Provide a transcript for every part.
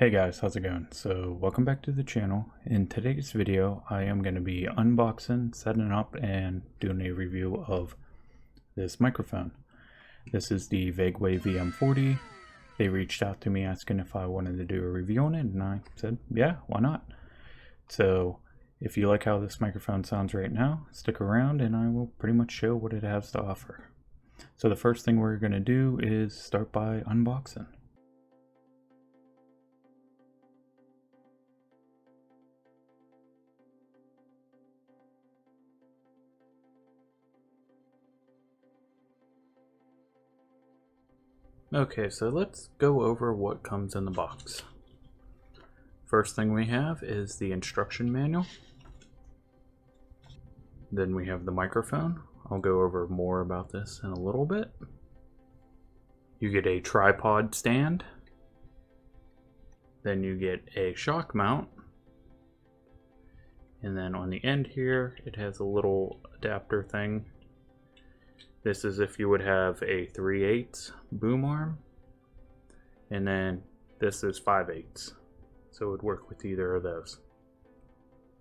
Hey guys, how's it going? So welcome back to the channel. In today's video I am going to be unboxing, setting up, and doing a review of this microphone. This is the VeGue VM40. They reached out to me asking if I wanted to do a review on it, and I said yeah, why not. So if you like how this microphone sounds right now, stick around and I will pretty much show what it has to offer. So the first thing we're going to do is start by unboxing. Okay, so let's go over what comes in the box. First thing we have is the instruction manual. Then we have the microphone. I'll go over more about this in a little bit. You get a tripod stand. Then you get a shock mount. And then on the end here, it has a little adapter thing. This is if you would have a 3/8 boom arm, and then this is 5/8, so it would work with either of those.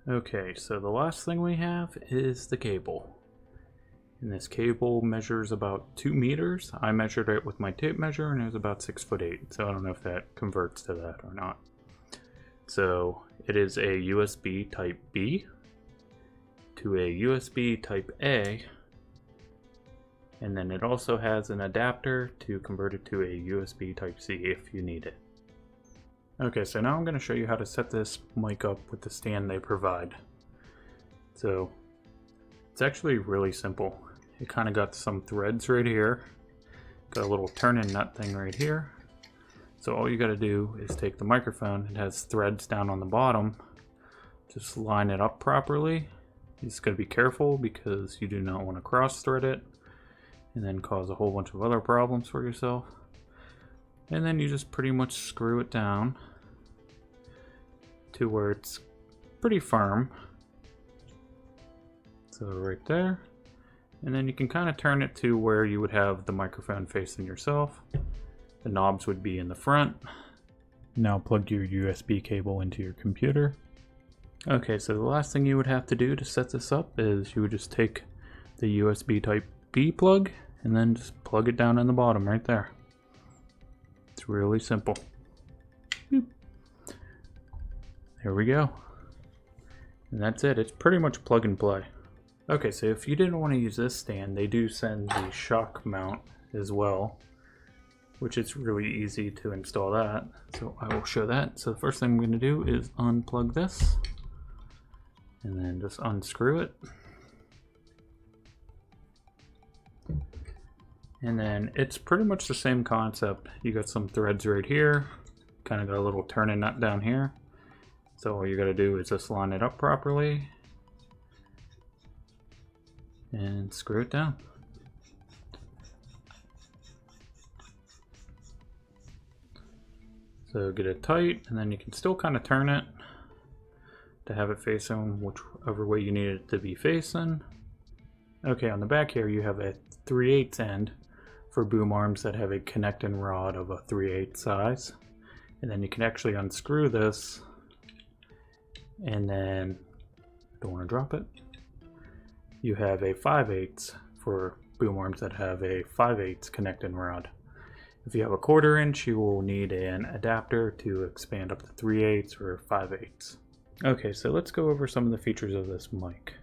Okay, so the last thing we have is the cable. And this cable measures about 2 meters. I measured it with my tape measure and it was about 6'8", so I don't know if that converts to that or not. So it is a USB type B to a USB type A. And then it also has an adapter to convert it to a USB Type-C if you need it. Okay, so now I'm going to show you how to set this mic up with the stand they provide. So it's actually really simple. It kind of got some threads right here. Got a little turn-in nut thing right here. So all you got to do is take the microphone. It has threads down on the bottom. Just line it up properly. You just got to be careful because you do not want to cross-thread it and then cause a whole bunch of other problems for yourself. And then you just pretty much screw it down to where it's pretty firm. So right there. And then you can kind of turn it to where you would have the microphone facing yourself. The knobs would be in the front. Now plug your USB cable into your computer. Okay, so the last thing you would have to do to set this up is you would just take the USB type B plug and then just plug it down in the bottom right there. It's really simple. Boop. There we go. And that's it. It's pretty much plug and play. Okay, so if you didn't want to use this stand, they do send the shock mount as well, which it's really easy to install that. So I will show that. So the first thing I'm going to do is unplug this and then just unscrew it. And then it's pretty much the same concept. You got some threads right here, kind of got a little turn-in nut down here. So all you got to do is just line it up properly and screw it down. So get it tight, and then you can still kind of turn it to have it facing whichever way you need it to be facing. Okay, on the back here you have a 3/8 end for boom arms that have a connecting rod of a 3/8 size. And then you can actually unscrew this, and then, don't want to drop it, you have a 5/8 for boom arms that have a 5/8 connecting rod. If you have a 1/4 inch, you will need an adapter to expand up to 3/8 or 5/8. Okay, so let's go over some of the features of this mic.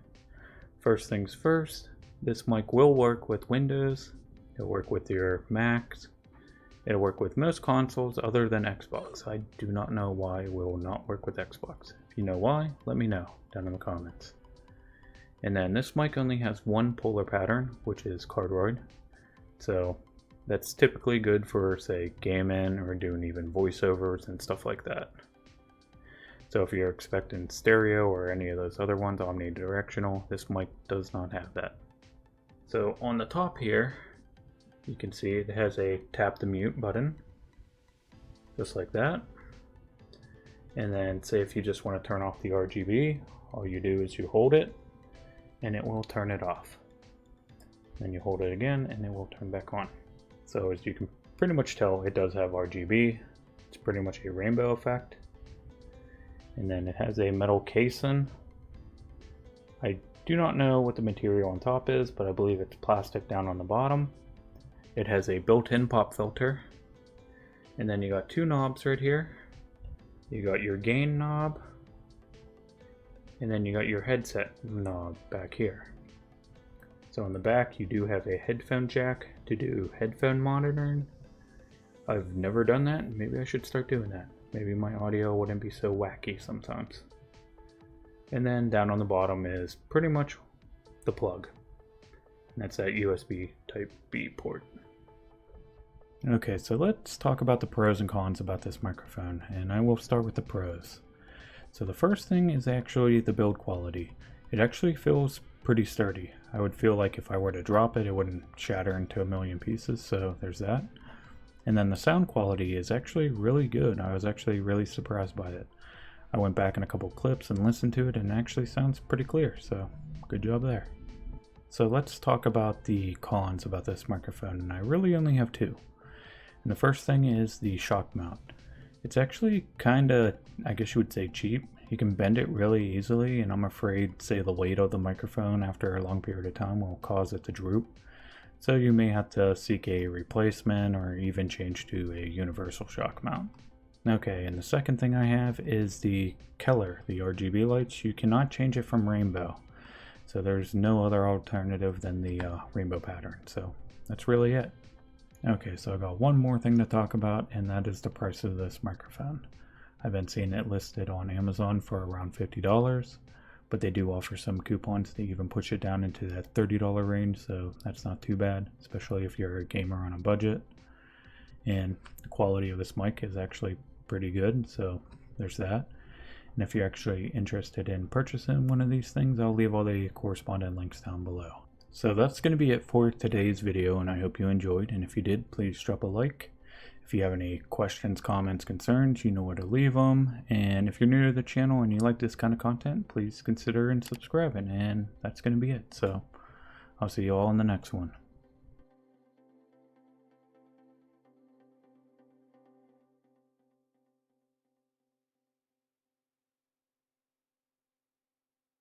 First things first, this mic will work with Windows, it'll work with your Macs, it'll work with most consoles other than Xbox. I do not know why it will not work with Xbox. If you know why, let me know down in the comments. And then this mic only has one polar pattern, which is cardioid. So that's typically good for, say, gaming or doing even voiceovers and stuff like that. So if you're expecting stereo or any of those other ones, omnidirectional, this mic does not have that. So on the top here, you can see it has a tap the mute button, just like that. And then say if you just want to turn off the RGB, all you do is you hold it and it will turn it off. Then you hold it again and it will turn back on. So as you can pretty much tell, it does have RGB. It's pretty much a rainbow effect. And then it has a metal casing. I do not know what the material on top is, but I believe it's plastic down on the bottom. It has a built-in pop filter. And then you got two knobs right here. You got your gain knob. And then you got your headset knob back here. So on the back you do have a headphone jack to do headphone monitoring. I've never done that. Maybe I should start doing that. Maybe my audio wouldn't be so wacky sometimes. And then down on the bottom is pretty much the plug. And that's that USB type B port. Okay, so let's talk about the pros and cons about this microphone, and I will start with the pros. So the first thing is actually the build quality. It actually feels pretty sturdy. I would feel like if I were to drop it, it wouldn't shatter into a million pieces, so there's that. And then the sound quality is actually really good. I was actually really surprised by it. I went back in a couple clips and listened to it, and it actually sounds pretty clear, so good job there. So let's talk about the cons about this microphone, and I really only have two. And the first thing is the shock mount. It's actually kinda, I guess you would say, cheap. You can bend it really easily, and I'm afraid, say, the weight of the microphone after a long period of time will cause it to droop. So you may have to seek a replacement or even change to a universal shock mount. Okay, and the second thing I have is the color, the RGB lights. You cannot change it from rainbow. So there's no other alternative than the rainbow pattern. So that's really it. Okay, so I got one more thing to talk about, and that is the price of this microphone. I've been seeing it listed on Amazon for around $50, but they do offer some coupons to even push it down into that $30 range, so that's not too bad, especially if you're a gamer on a budget. And the quality of this mic is actually pretty good, so there's that. And if you're actually interested in purchasing one of these things, I'll leave all the corresponding links down below. So that's going to be it for today's video, and I hope you enjoyed, and if you did, please drop a like. If you have any questions, comments, concerns, you know where to leave them. And if you're new to the channel and you like this kind of content, please consider subscribing, and that's going to be it. So I'll see you all in the next one.